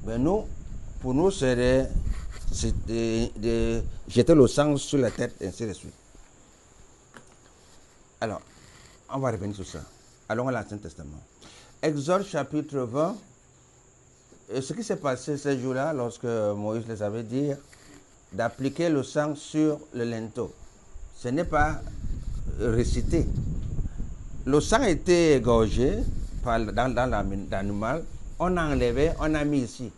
Mais nous, pour nous, c'est de jeter le sang sur la tête, et ainsi de suite. Alors, on va revenir sur ça. Allons à l'Ancien Testament. Exode chapitre 20. Et ce qui s'est passé ces jours-là, lorsque Moïse les avait dit d'appliquer le sang sur le linteau, ce n'est pas récité. Le sang était égorgé dans l'animal, on a enlevé, on a mis ici.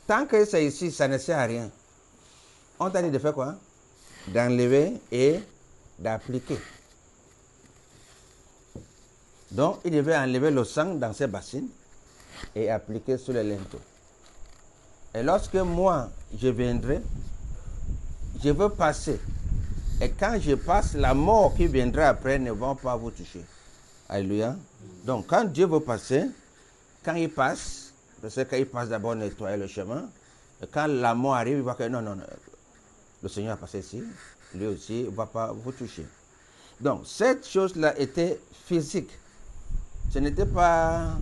Tant que c'est ici, ça ne sert à rien. On t'a dit de faire quoi? D'enlever et d'appliquer. Donc, il devait enlever le sang dans ses bassines et appliquer sur le linteau. Et lorsque moi, je viendrai, je veux passer. Et quand je passe, la mort qui viendra après ne va pas vous toucher. Alléluia. Donc, quand Dieu veut passer, quand il passe, parce que quand il passe d'abord nettoyer le chemin, et quand la mort arrive, il voit que non, le Seigneur a passé ici, lui aussi, il ne va pas vous toucher. Donc, cette chose-là était physique. Ce n'était pas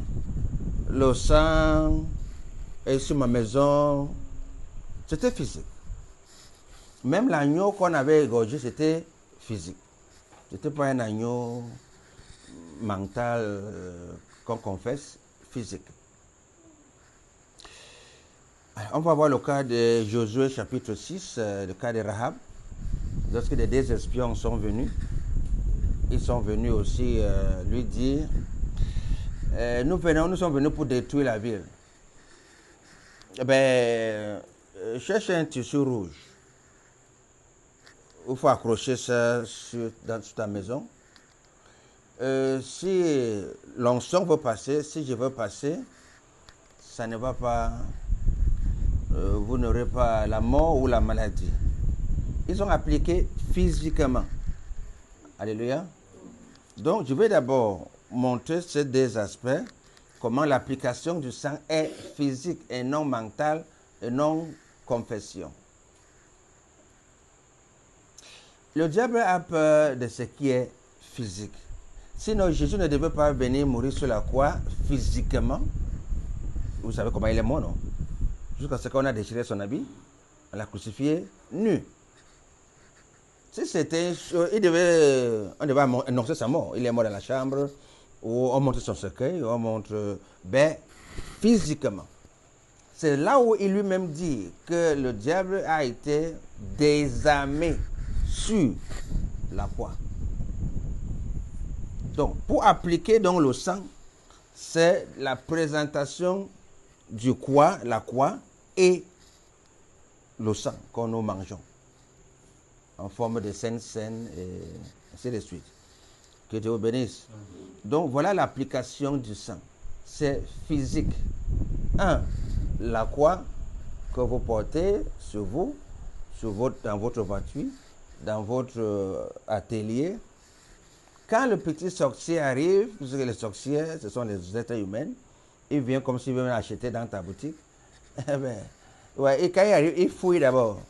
le sang est sur ma maison, c'était physique. Même l'agneau qu'on avait égorgé, c'était physique. Ce n'était pas un agneau mental qu'on confesse, physique. Alors, on va voir le cas de Josué chapitre 6, le cas de Rahab. Lorsque les deux espions sont venus, ils sont venus aussi lui dire nous sommes venus pour détruire la ville. Eh bien, cherche un tissu rouge. Il faut accrocher ça sur ta maison. Si l'onction veut passer, si je veux passer, ça ne va pas. Vous n'aurez pas la mort ou la maladie. Ils ont appliqué physiquement. Alléluia. Donc, je vais d'abord montrer ces deux aspects, comment l'application du sang est physique et non mentale et non confession. Le diable a peur de ce qui est physique. Sinon, Jésus ne devait pas venir mourir sur la croix physiquement. Vous savez comment il est mort, non? Jusqu'à ce qu'on a déchiré son habit, on l'a crucifié nu. Si c'était, on devait annoncer sa mort. Il est mort dans la chambre, ou on montre son cercueil, ou on montre, physiquement. C'est là où il lui-même dit que le diable a été désarmé sur la croix. Donc, pour appliquer donc le sang, c'est la présentation du croix, la croix et le sang que nous mangeons en forme de sainte scène et ainsi de suite. Que Dieu vous bénisse. Donc voilà l'application du sang. C'est physique. La croix que vous portez sur vous, dans votre voiture, dans votre atelier. Quand le petit sorcier arrive, parce que les sorciers, ce sont les êtres humains, il vient comme s'il veut acheter dans ta boutique. Et quand il arrive, il fouille d'abord.